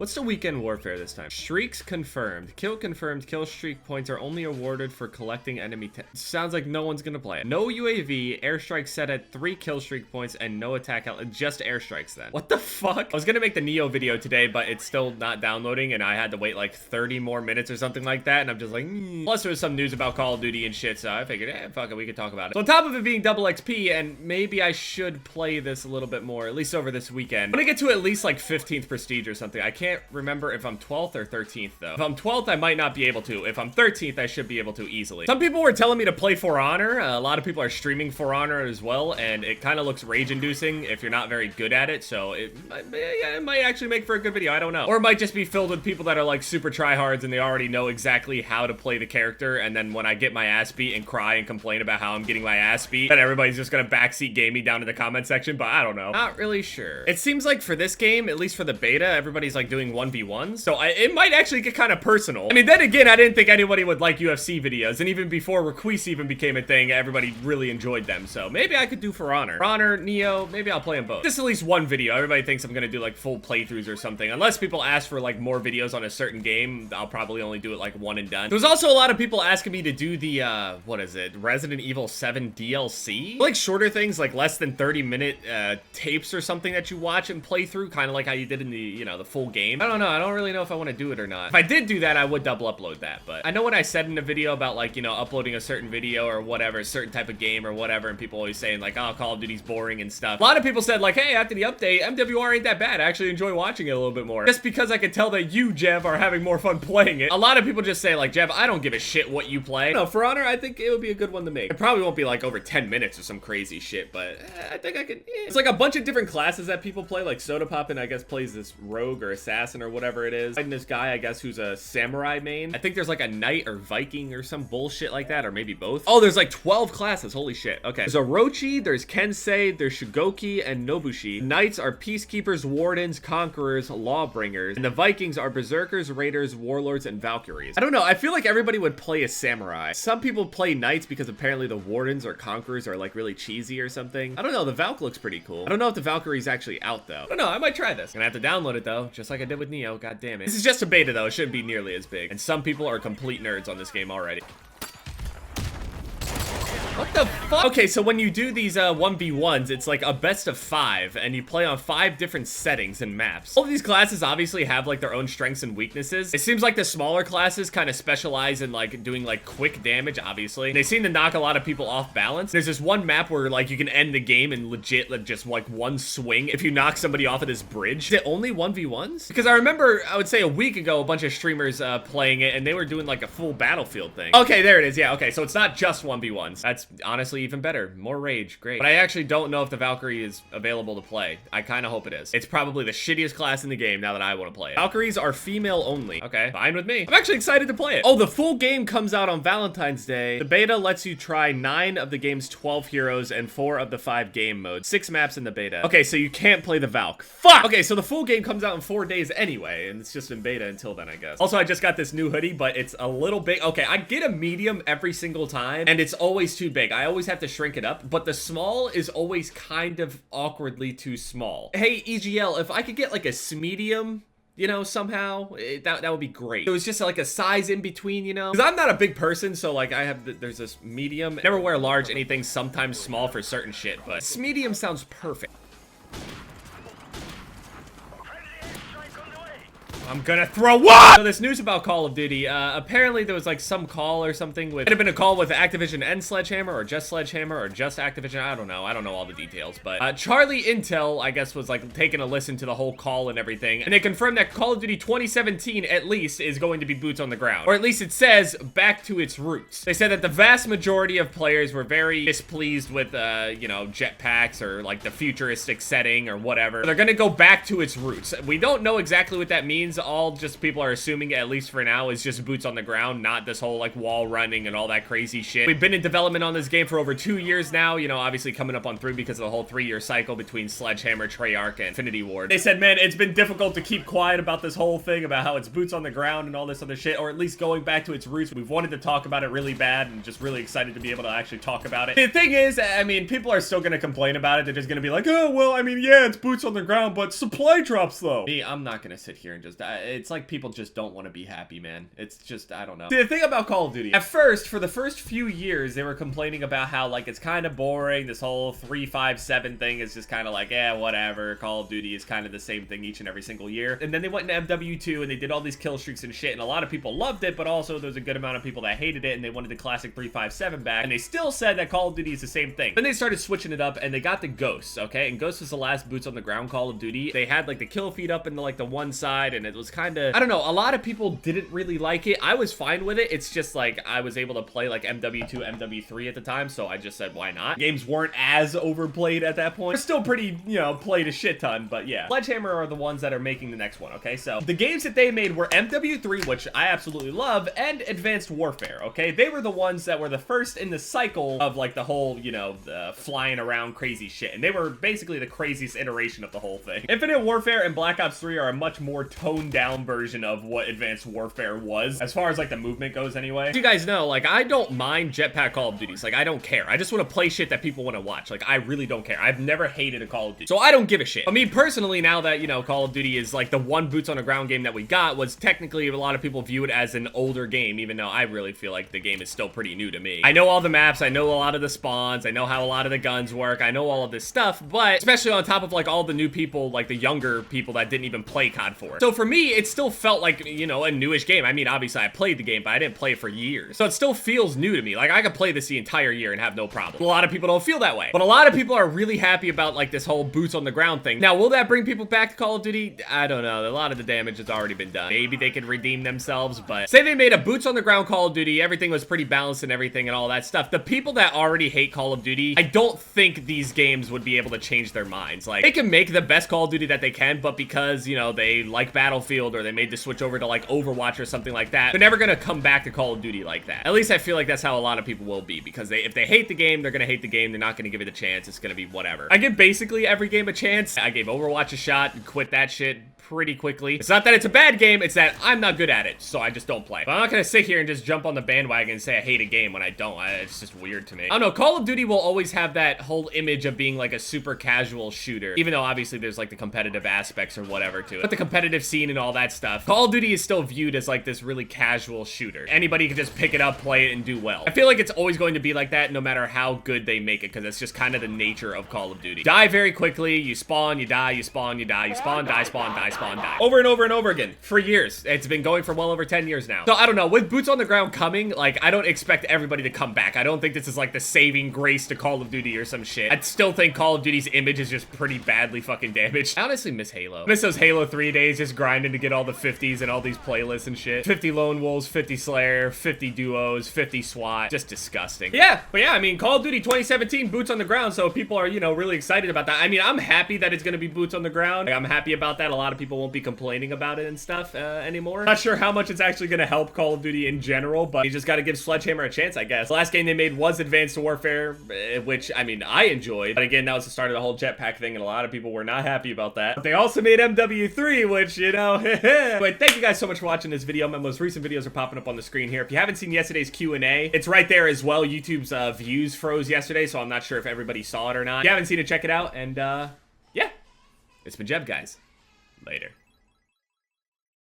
What's the weekend warfare this time? Streaks confirmed. Kill confirmed. Kill streak points are only awarded for collecting enemy. Sounds like no one's gonna play it. No UAV. Airstrike set at 3 kill streak points and no attack. Just airstrikes then. What the fuck? I was gonna make the Neo video today, but it's still not downloading, and I had to wait like 30 more minutes or something like that. And I'm just like, Plus there was some news about Call of Duty and shit, so I figured, fuck it, we could talk about it. So on top of it being double XP, and maybe I should play this a little bit more, at least over this weekend. I'm gonna get to at least like 15th prestige or something. I can't remember if I'm 12th or 13th though. If I'm 12th, I might not be able to. If I'm 13th, I should be able to easily. Some people were telling me to play For Honor. A lot of people are streaming For Honor as well, and it kind of looks rage-inducing if you're not very good at it, so it might actually make for a good video. I don't know. Or it might just be filled with people that are like super tryhards and they already know exactly how to play the character, and then when I get my ass beat and cry and complain about how I'm getting my ass beat, then everybody's just gonna backseat game me down in the comment section, but I don't know. Not really sure. It seems like for this game, at least for the beta, everybody's like doing 1v1s, so it might actually get kind of personal. I mean, then again, I didn't think anybody would like UFC videos, and even before Requise even became a thing, everybody really enjoyed them, so maybe I could do For Honor. For Honor, Neo, maybe I'll play them both. Just at least one video. Everybody thinks I'm gonna do like full playthroughs or something. Unless people ask for like more videos on a certain game, I'll probably only do it like one and done. There was also a lot of people asking me to do the, what is it? Resident Evil 7 DLC? Like shorter things, like less than 30-minute tapes or something that you watch and play through, kind of like how you did in the, you know, the full game. I don't know. I don't really know if I want to do it or not. If I did do that, I would double upload that, but I know what I said in the video about like, you know, uploading a certain video or whatever, a certain type of game or whatever, and people always saying like, oh, Call of Duty's boring and stuff. A lot of people said like, hey, after the update, MWR ain't that bad. I actually enjoy watching it a little bit more. Just because I can tell that you, Jev, are having more fun playing it. A lot of people just say like, Jev, I don't give a shit what you play. No, For Honor, I think it would be a good one to make. It probably won't be like over 10 minutes or some crazy shit, but I think I could. It's like a bunch of different classes that people play. Like Soda Poppin', I guess, plays this rogue or assassin or whatever it is. And this guy, I guess, who's a samurai main. I think there's like a knight or Viking or some bullshit like that, or maybe both. Oh, there's like 12 classes. Holy shit. Okay. There's Orochi, there's Kensei, there's Shugoki, and Nobushi. Knights are peacekeepers, wardens, conquerors, lawbringers, and the Vikings are berserkers, raiders, warlords, and valkyries. I don't know. I feel like everybody would play a samurai. Some people play knights because apparently the wardens or conquerors are like really cheesy or something. I don't know. The Valk looks pretty cool. I don't know if the Valkyrie's actually out though. I don't know. I might try this. Gonna have to download it though, just like I did with Neo. God damn it. This is just a beta though. It shouldn't be nearly as big. And some people are complete nerds on this game already. What the fuck? Okay, so when you do these 1v1s, it's like a best of 5, and you play on 5 different settings and maps. All of these classes obviously have like their own strengths and weaknesses. It seems like the smaller classes kind of specialize in like doing like quick damage, obviously. They seem to knock a lot of people off balance. There's this one map where like you can end the game in legit like, just like one swing if you knock somebody off of this bridge. Is it only 1v1s? Because I remember, I would say a week ago, a bunch of streamers playing it, and they were doing like a full battlefield thing. Okay, there it is. Yeah, okay, so it's not just 1v1s. That's honestly even better. More rage. Great. But I actually don't know if the Valkyrie is available to play. I kind of hope it is. It's probably the shittiest class in the game now that I want to play it. Valkyries are female only. Okay, fine with me. I'm actually excited to play it. Oh, the full game comes out on Valentine's Day. The beta lets you try 9 of the game's 12 heroes and 4 of the 5 game modes. 6 maps in the beta. Okay, so you can't play the Valk. Fuck! Okay, so the full game comes out in 4 days anyway, and it's just in beta until then, I guess. Also, I just got this new hoodie, but it's a little big. Okay, I get a medium every single time, and it's always too big. I always have to shrink it up, but the small is always kind of awkwardly too small. Hey, EGL, if I could get like a medium, you know, somehow, that would be great. It was just like a size in between, you know? Because I'm not a big person, so like I have, there's this medium. I never wear large anything, sometimes small for certain shit, but this medium sounds perfect. I'm gonna throw what? So this news about Call of Duty, apparently there was like some call or something with, it had been a call with Activision and Sledgehammer, or just Sledgehammer, or just Activision, I don't know all the details, but Charlie Intel, I guess, was like taking a listen to the whole call and everything, and they confirmed that Call of Duty 2017, at least, is going to be boots on the ground, or at least it says back to its roots. They said that the vast majority of players were very displeased with, you know, jetpacks, or like the futuristic setting, or whatever. They're gonna go back to its roots. We don't know exactly what that means. All just people are assuming, at least for now, is just boots on the ground, not this whole like wall running and all that crazy shit. We've been in development on this game for over 2 years now, you know, obviously coming up on 3 because of the whole 3-year cycle between Sledgehammer, Treyarch, and Infinity Ward. They said, man, it's been difficult to keep quiet about this whole thing, about how it's boots on the ground and all this other shit, or at least going back to its roots. We've wanted to talk about it really bad, and just really excited to be able to actually talk about it. The thing is, I mean, people are still gonna complain about it. They're just gonna be like, oh, well, I mean, yeah, it's boots on the ground, but supply drops though. Me, I'm not gonna sit here and just, it's like people just don't want to be happy, man. It's just, I don't know. The thing about Call of Duty, at first, for the first few years, they were complaining about how, like, it's kind of boring. This whole 357 thing is just kind of like, yeah, whatever. Call of Duty is kind of the same thing each and every single year. And then they went into MW2 and they did all these kill streaks and shit, and a lot of people loved it, but also there's a good amount of people that hated it and they wanted the classic 357 back, and they still said that Call of Duty is the same thing. Then they started switching it up and they got the Ghosts, okay? And Ghost was the last boots on the ground Call of Duty. They had, like, the kill feed up in the, like, the one side, and it was kind of, I don't know, a lot of people didn't really like it. I was fine with it. It's just like I was able to play like MW2, MW3 at the time, so I just said why not. Games weren't as overplayed at that point. They're still pretty, you know, played a shit ton, but yeah. Sledgehammer are the ones that are making the next one, okay? So the games that they made were MW3, which I absolutely love, and Advanced Warfare, okay? They were the ones that were the first in the cycle of like the whole, you know, the flying around crazy shit, and they were basically the craziest iteration of the whole thing. Infinite Warfare and Black Ops 3 are a much more toned down version of what Advanced Warfare was, as far as like the movement goes anyway. As you guys know, like, I don't mind jetpack Call of Duties. Like, I don't care. I just want to play shit that people want to watch. Like, I really don't care. I've never hated a Call of Duty, so I don't give a shit. But me personally, now that, you know, Call of Duty is like the one boots on the ground game that we got, was technically a lot of people view it as an older game, even though I really feel like the game is still pretty new to me. I know all the maps, I know a lot of the spawns, I know how a lot of the guns work, I know all of this stuff, but especially on top of like all the new people, like the younger people that didn't even play COD 4. So for me, it still felt like, you know, a newish game. I mean, obviously I played the game, but I didn't play it for years. So it still feels new to me. Like, I could play this the entire year and have no problem. A lot of people don't feel that way, but a lot of people are really happy about like this whole boots on the ground thing. Now, will that bring people back to Call of Duty? I don't know. A lot of the damage has already been done. Maybe they could redeem themselves, but say they made a boots on the ground Call of Duty, everything was pretty balanced and everything and all that stuff. The people that already hate Call of Duty, I don't think these games would be able to change their minds. Like, they can make the best Call of Duty that they can, but because, you know, they like Battlefield or they made the switch over to like Overwatch or something like that, they're never gonna come back to Call of Duty like that. At least I feel like that's how a lot of people will be, because if they hate the game, they're gonna hate the game. They're not gonna give it a chance. It's gonna be whatever. I give basically every game a chance. I gave Overwatch a shot and quit that shit pretty quickly. It's not that it's a bad game, it's that I'm not good at it, so I just don't play. But I'm not gonna sit here and just jump on the bandwagon and say I hate a game when I don't. It's just weird to me. I don't know, Call of Duty will always have that whole image of being like a super casual shooter, even though obviously there's like the competitive aspects or whatever to it. But the competitive scene and all that stuff, Call of Duty is still viewed as like this really casual shooter. Anybody can just pick it up, play it, and do well. I feel like it's always going to be like that no matter how good they make it, because it's just kind of the nature of Call of Duty. Die very quickly, you spawn, you die, you spawn, you die, you spawn, die, spawn, die, spawn, die. Over and over and over again for years. It's been going for well over 10 years now. So I don't know, with boots on the ground coming, like, I don't expect everybody to come back. I don't think this is like the saving grace to Call of Duty or some shit. I still think Call of Duty's image is just pretty badly fucking damaged. I honestly miss Halo. I miss those Halo 3 days, just grinding to get all the 50s and all these playlists and shit. 50 Lone Wolves, 50 Slayer, 50 Duos, 50 SWAT. Just disgusting. Yeah, but yeah, I mean, Call of Duty 2017, boots on the ground, so people are, you know, really excited about that. I mean, I'm happy that it's gonna be boots on the ground. Like, I'm happy about that. A lot of people won't be complaining about it and stuff anymore. Not sure how much it's actually gonna help Call of Duty in general, but you just gotta give Sledgehammer a chance, I guess. The last game they made was Advanced Warfare, which, I mean, I enjoyed. But again, that was the start of the whole jetpack thing, and a lot of people were not happy about that. But they also made MW3, which, you know, But thank you guys so much for watching this video. My most recent videos are popping up on the screen here. If you haven't seen yesterday's Q&A, it's right there as well. YouTube's views froze yesterday, so I'm not sure if everybody saw it or not. If you haven't seen it, check it out, and yeah. It's been Jeb, guys. Later.